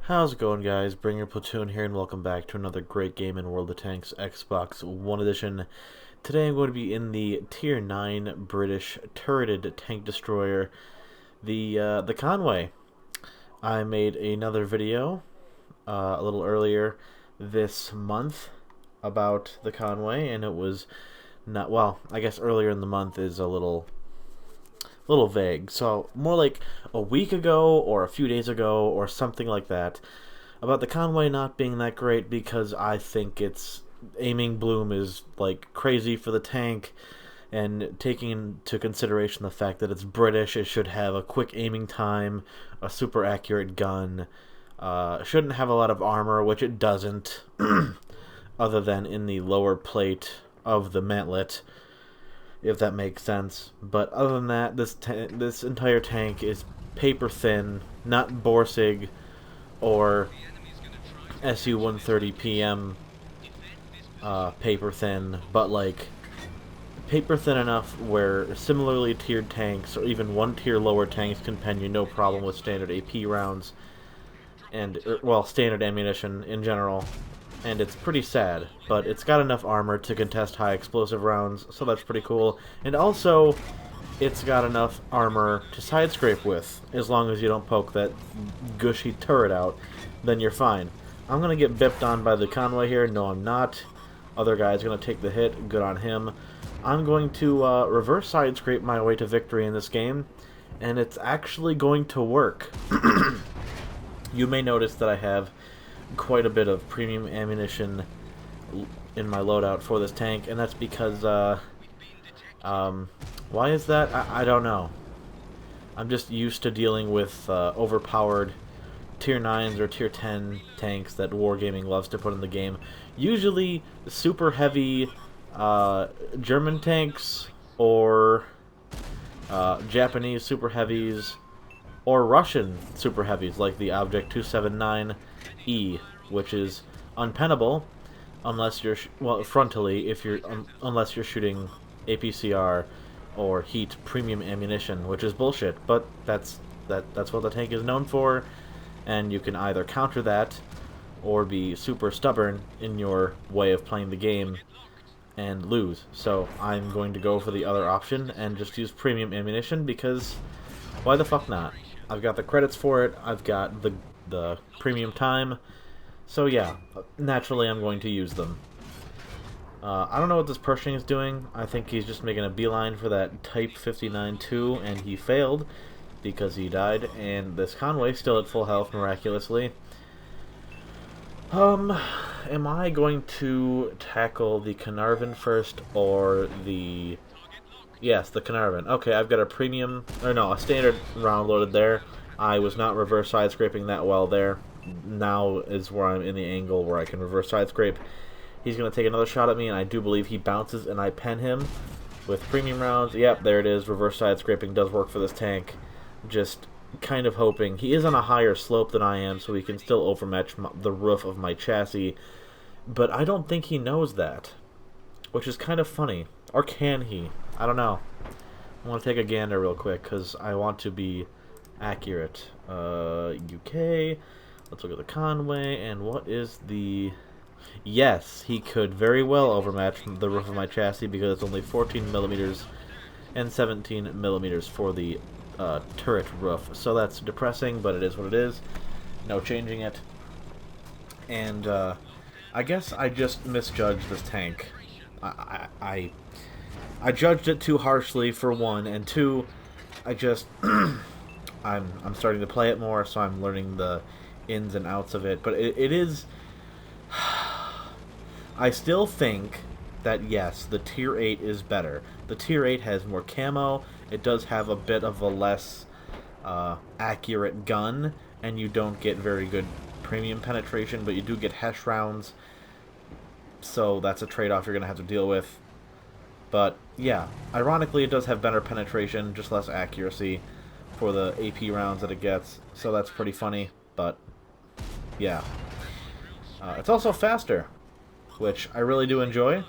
How's it going, guys? Bring your platoon here, and welcome back to another great game in World of Tanks Xbox One Edition. Today I'm going to be in the Tier 9 British turreted tank destroyer, the Conway. I made another video a little earlier this month about the Conway, and it was not, well, I guess earlier in the month is a little vague, so more like a week ago or a few days ago or something like that, about the Conway not being that great because I think its aiming bloom is like crazy for the tank, and taking into consideration the fact that it's British, it should have a quick aiming time, a super accurate gun, shouldn't have a lot of armor, which it doesn't, other than in the lower plate of the mantlet, if that makes sense. But other than that, this entire tank is paper thin, not Borsig or Su-130 PM paper thin, but like paper thin enough where similarly tiered tanks or even one tier lower tanks can pen you no problem with standard AP rounds and, well, standard ammunition in general. And it's pretty sad, but it's got enough armor to contest high explosive rounds, so that's pretty cool. And also, it's got enough armor to side scrape with. As long as you don't poke that gushy turret out, then you're fine. I'm gonna get bipped on by the Conway here. No, I'm not. Other guy's gonna take the hit. Good on him. I'm going to reverse side scrape my way to victory in this game, and it's actually going to work. You may notice that I have quite a bit of premium ammunition in my loadout for this tank, and that's because, why is that? I don't know. I'm just used to dealing with overpowered Tier 9s or Tier 10 tanks that Wargaming loves to put in the game. Usually super heavy German tanks, or Japanese super heavies, or Russian super heavies like the Object 279E, which is unpennable unless you're well, frontally, if you're unless you're shooting APCR or heat premium ammunition, which is bullshit. But that's what the tank is known for, and you can either counter that or be super stubborn in your way of playing the game and lose. So I'm going to go for the other option and just use premium ammunition, because why the fuck not? I've got the credits for it, I've got the premium time, so yeah, naturally I'm going to use them. I don't know what this Pershing is doing. I think he's just making a beeline for that Type 59-2, and he failed because he died, and this Conway still at full health miraculously. Am I going to tackle the Carnarvon first, or the... Yes, the Carnarvon. Okay, I've got a premium, or no, a standard round loaded there. I was not reverse side scraping that well there. Now is where I'm in the angle where I can reverse side scrape. He's going to take another shot at me, and I do believe he bounces, and I pen him with premium rounds. Yep, there it is. Reverse side scraping does work for this tank. Just kind of hoping. He is on a higher slope than I am, so he can still overmatch the roof of my chassis. But I don't think he knows that, which is kind of funny. Or can he? I don't know. I want to take a gander real quick, because I want to be accurate. UK. Let's look at the Conway, and what is the... Yes, he could very well overmatch the roof of my chassis, because it's only 14 millimeters and 17 millimeters for the turret roof. So that's depressing, but it is what it is. No changing it. And I guess I just misjudged this tank. I judged it too harshly, for one, and two, I just I'm starting to play it more, so I'm learning the ins and outs of it. But it is I still think that yes, the Tier 8 is better. The Tier 8 has more camo. It does have a bit of a less accurate gun, and you don't get very good premium penetration, but you do get Hesh rounds. So that's a trade-off you're going to have to deal with. But yeah, ironically it does have better penetration, just less accuracy for the AP rounds that it gets. So that's pretty funny, but yeah. It's also faster, which I really do enjoy.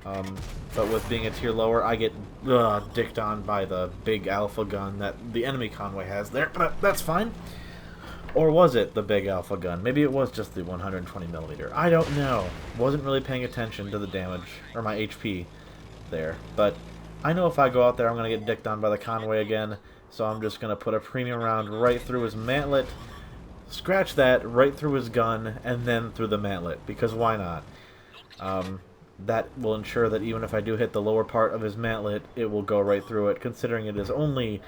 But with being a tier lower, I get dicked on by the big alpha gun that the enemy Conway has there, but that's fine. Or was it the big alpha gun? Maybe it was just the 120mm. I don't know. Wasn't really paying attention to the damage, or my HP there. But I know if I go out there, I'm going to get dicked on by the Conway again. So I'm just going to put a premium round right through his mantlet, scratch that right through his gun, and then through the mantlet. Because why not? That will ensure that even if I do hit the lower part of his mantlet, it will go right through it, considering it is only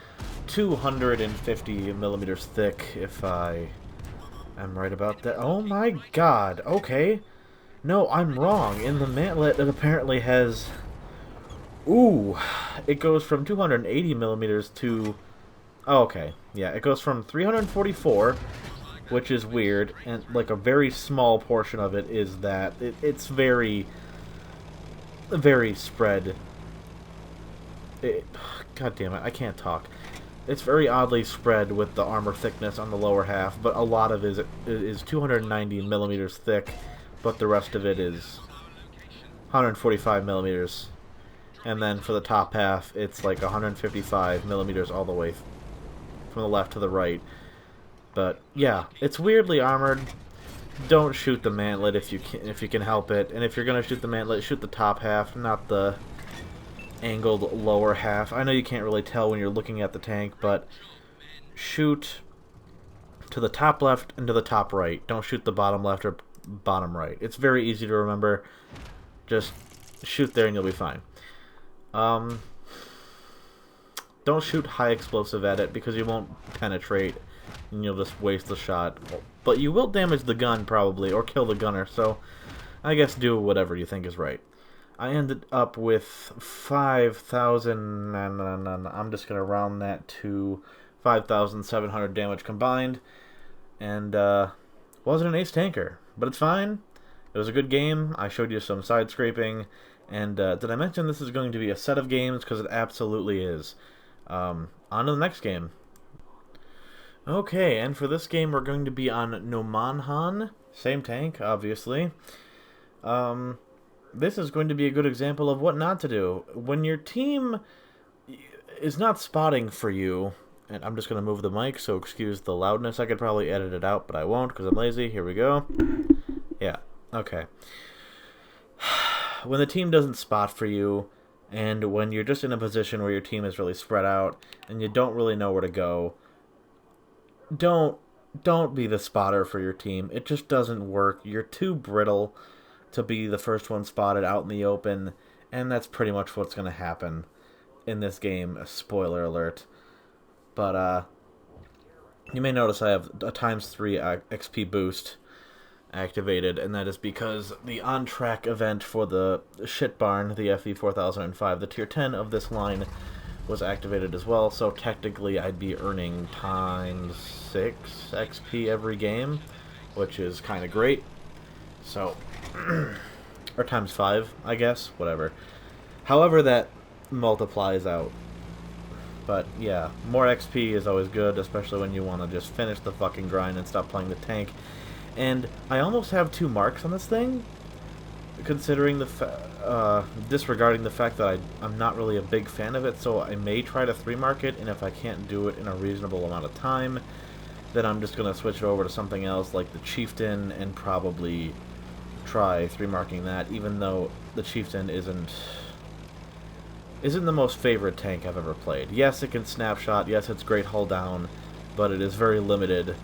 250mm thick, if I am right about that. Oh my god, okay. No, I'm wrong. In the mantlet, it apparently has... Ooh, it goes from 280mm to... Oh, okay, yeah, it goes from 344, which is weird, and like a very small portion of it is that it's very spread. God damn it, I can't talk. It's very oddly spread with the armor thickness on the lower half, but a lot of it is 290mm thick, but the rest of it is 145mm. And then for the top half, it's like 155mm all the way from the left to the right. But yeah, it's weirdly armored. Don't shoot the mantlet if you can help it, and if you're gonna shoot the mantlet, shoot the top half, not the angled lower half. I know you can't really tell when you're looking at the tank, but shoot to the top left and to the top right. Don't shoot the bottom left or bottom right. It's very easy to remember. Just shoot there and you'll be fine. Don't shoot high explosive at it because you won't penetrate and you'll just waste the shot. But you will damage the gun probably, or kill the gunner, so I guess do whatever you think is right. I ended up with 5,000, I'm just going to round that to 5,700 damage combined, and wasn't an ace tanker, but it's fine. It was a good game. I showed you some side scraping, and did I mention this is going to be a set of games? Because it absolutely is. On to the next game. Okay, and for this game we're going to be on Nomanhan. Same tank, obviously. This is going to be a good example of what not to do. When your team is not spotting for you, and I'm just going to move the mic, so excuse the loudness. I could probably edit it out, but I won't because I'm lazy. Here we go. Yeah, okay. When the team doesn't spot for you, and when you're just in a position where your team is really spread out, and you don't really know where to go, don't be the spotter for your team. It just doesn't work. You're too brittle to be the first one spotted out in the open, and that's pretty much what's going to happen in this game. Spoiler alert. But you may notice I have a ×3 XP boost activated, and that is because the on-track event for the shit barn, the FE 4005, the tier 10 of this line, was activated as well, so technically I'd be earning ×6 XP every game, which is kind of great. So, or ×5, I guess, whatever. However that multiplies out. But yeah, more XP is always good, especially when you want to just finish the fucking grind and stop playing the tank. And I almost have 2 marks on this thing, considering disregarding the fact that I'm not really a big fan of it, so I may try to 3-mark it, and if I can't do it in a reasonable amount of time, then I'm just going to switch it over to something else like the Chieftain and probably try 3-marking that, even though the Chieftain isn't the most favorite tank I've ever played. Yes, it can snapshot, yes, it's great hull down, but it is very limited.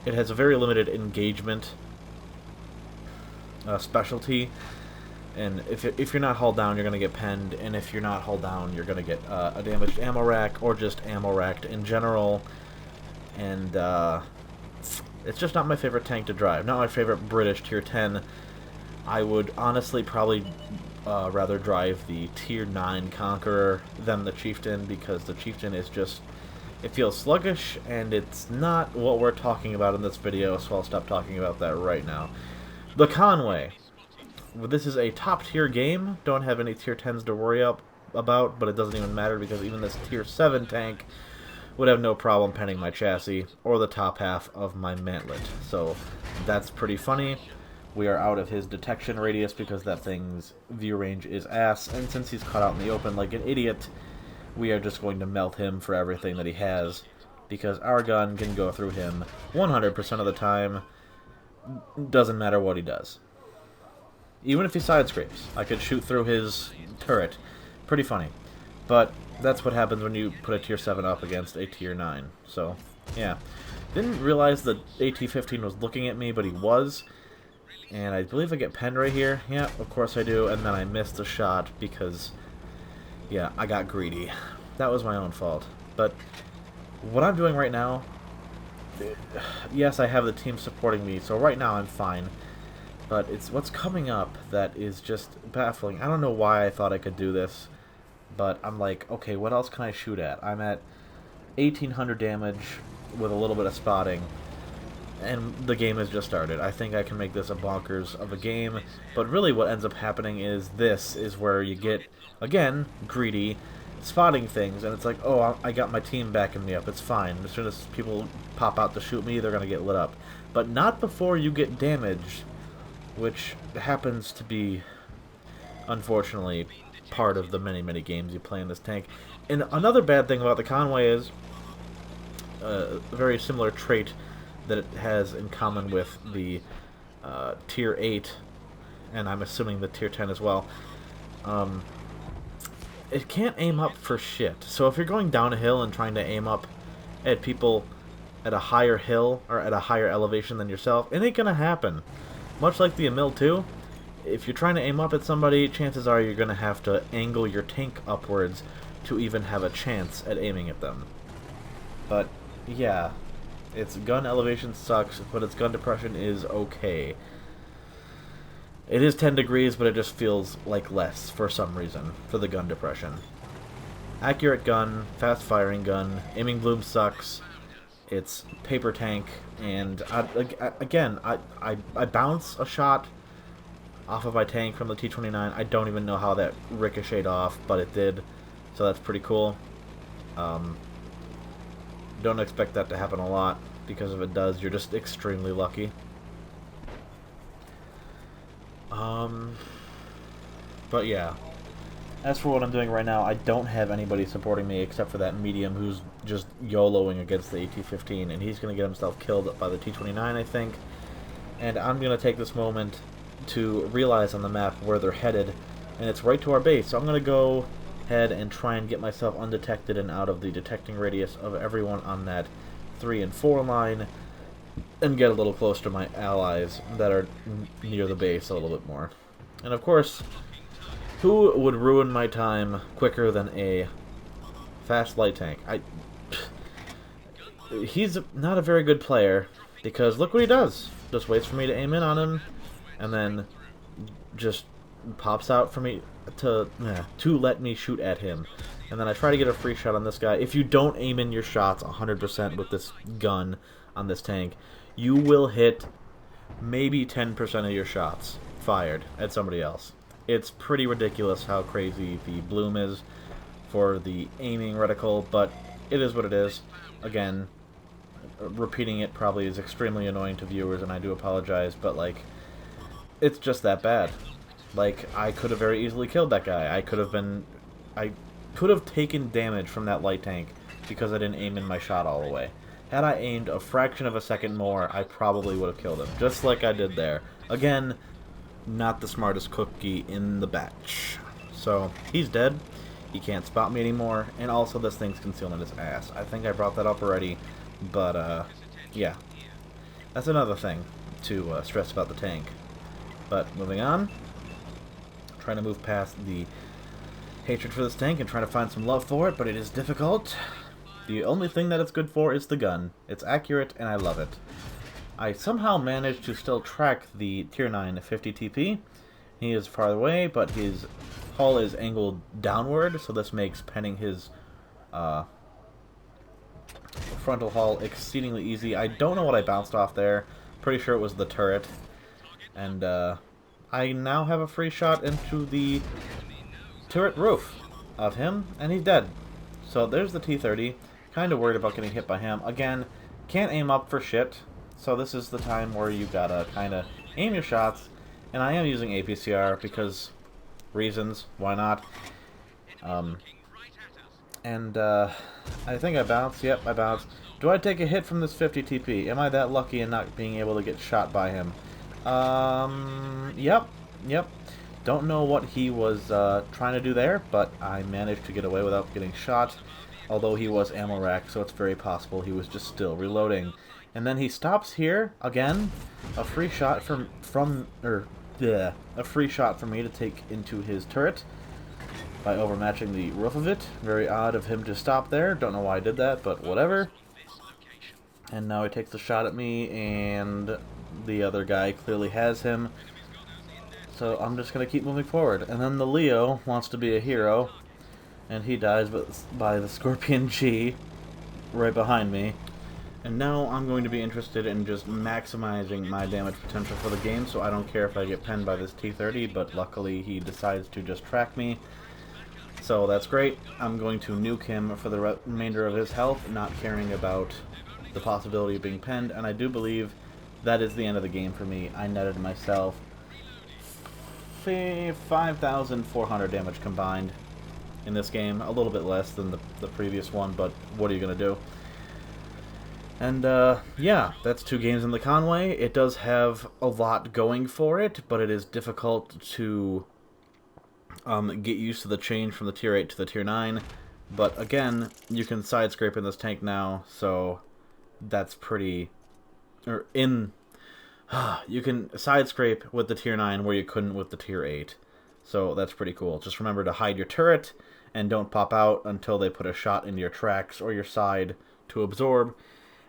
It has a very limited engagement specialty, and if you're not hull down, you're going to get penned, and if you're not hull down, you're going to get a damaged ammo rack, or just ammo racked in general, and it's just not my favorite tank to drive. Not my favorite British tier 10. I would honestly probably rather drive the tier 9 Conqueror than the Chieftain, because the Chieftain is just... it feels sluggish, and it's not what we're talking about in this video, so I'll stop talking about that right now. The Conway. This is a top-tier game. Don't have any tier 10s to worry about, but it doesn't even matter, because even this tier 7 tank would have no problem penning my chassis, or the top half of my mantlet. So, that's pretty funny. We are out of his detection radius, because that thing's view range is ass, and since he's caught out in the open like an idiot, we are just going to melt him for everything that he has. because our gun can go through him 100% of the time. Doesn't matter what he does. Even if he side-scrapes, I could shoot through his turret. Pretty funny. But that's what happens when you put a tier 7 up against a tier 9. So, yeah. Didn't realize that AT-15 was looking at me, but he was. And I believe I get penned right here. Yeah, of course I do. And then I missed a shot because, yeah, I got greedy. That was my own fault. But what I'm doing right now, yes, I have the team supporting me, so right now I'm fine. But it's what's coming up that is just baffling. I don't know why I thought I could do this, but I'm like, okay, what else can I shoot at? I'm at 1800 damage with a little bit of spotting, and the game has just started. I think I can make this a bonkers of a game, but really what ends up happening is this is where you get, again, greedy, spotting things, and it's like, oh, I got my team backing me up, it's fine. As soon as people pop out to shoot me, they're going to get lit up. But not before you get damaged, which happens to be, unfortunately, part of the many, many games you play in this tank. And another bad thing about the Conway is a very similar trait that it has in common with the tier 8, and I'm assuming the tier 10 as well. It can't aim up for shit. So if you're going down a hill and trying to aim up at people at a higher hill or at a higher elevation than yourself, it ain't gonna happen. Much like the Emil 2, if you're trying to aim up at somebody, chances are you're gonna have to angle your tank upwards to even have a chance at aiming at them. But yeah, its gun elevation sucks, but its gun depression is okay. It is 10 degrees, but it just feels like less for some reason, for the gun depression. Accurate gun, fast-firing gun, aiming bloom sucks, it's paper tank, and I bounce a shot off of my tank from the T-29. I don't even know how that ricocheted off, but it did, so that's pretty cool. Don't expect that to happen a lot, because if it does, you're just extremely lucky. But yeah, as for what I'm doing right now, I don't have anybody supporting me except for that medium who's just YOLOing against the AT-15, and he's going to get himself killed by the T-29, I think. And I'm going to take this moment to realize on the map where they're headed, and it's right to our base, so I'm going to go ahead and try and get myself undetected and out of the detecting radius of everyone on that 3 and 4 line, and get a little closer to my allies that are near the base a little bit more. And of course, who would ruin my time quicker than a fast light tank? He's not a very good player, because look what he does. Just waits for me to aim in on him, and then just pops out for me to let me shoot at him. And then I try to get a free shot on this guy. If you don't aim in your shots 100% with this gun on this tank, you will hit maybe 10% of your shots fired at somebody else. It's pretty ridiculous how crazy the bloom is for the aiming reticle, but it is what it is. Again, repeating it probably is extremely annoying to viewers, and I do apologize, but, like, it's just that bad. Like, I could have very easily killed that guy. I could have taken damage from that light tank because I didn't aim in my shot all the way. Had I aimed a fraction of a second more, I probably would have killed him, just like I did there. Again, not the smartest cookie in the batch. So, he's dead. He can't spot me anymore, and also this thing's concealed in his ass. I think I brought that up already, but, yeah. That's another thing to stress about the tank. But, moving on. Trying to move past the hatred for this tank and trying to find some love for it, but it is difficult. The only thing that it's good for is the gun. It's accurate, and I love it. I somehow managed to still track the Tier 9 50 TP. He is far away, but his hull is angled downward, so this makes penning his frontal hull exceedingly easy. I don't know what I bounced off there. Pretty sure it was the turret. And I now have a free shot into the turret roof of him, and he's dead. So there's the T-30. Kind of worried about getting hit by him. Again, can't aim up for shit. So this is the time where you gotta kind of aim your shots. And I am using APCR because reasons, why not? And, I think I bounce. Yep, I bounce. Do I take a hit from this 50 TP? Am I that lucky in not being able to get shot by him? Yep. Yep. Don't know what he was, trying to do there, but I managed to get away without getting shot. Although he was ammo racked, so it's very possible he was just still reloading. And then he stops here, again. A free shot a free shot for me to take into his turret by overmatching the roof of it. Very odd of him to stop there. Don't know why I did that, but whatever. And now he takes a shot at me, and the other guy clearly has him. So I'm just going to keep moving forward. And then the Leo wants to be a hero, and he dies by the Scorpion G right behind me. And now I'm going to be interested in just maximizing my damage potential for the game, so I don't care if I get penned by this T-30, but luckily he decides to just track me. So that's great. I'm going to nuke him for the remainder of his health, not caring about the possibility of being penned, and I do believe that is the end of the game for me. I netted myself 5,400 damage combined in this game. A little bit less than the previous one, but what are you going to do? And, yeah, that's 2 games in the Conway. It does have a lot going for it, but it is difficult to get used to the change from the Tier 8 to the Tier 9. But, again, you can side scrape in this tank now, so that's pretty... you can side scrape with the Tier 9 where you couldn't with the Tier 8. So that's pretty cool. Just remember to hide your turret, and don't pop out until they put a shot into your tracks or your side to absorb.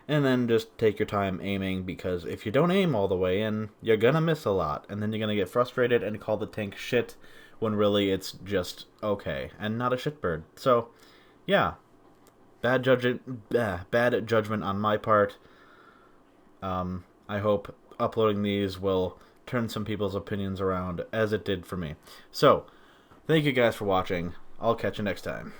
And then just take your time aiming, because if you don't aim all the way in, you're gonna miss a lot. And then you're gonna get frustrated and call the tank shit, when really it's just okay, and not a shitbird. So, yeah. Bad judgment on my part. I hope uploading these will turn some people's opinions around, as it did for me. So, thank you guys for watching. I'll catch you next time.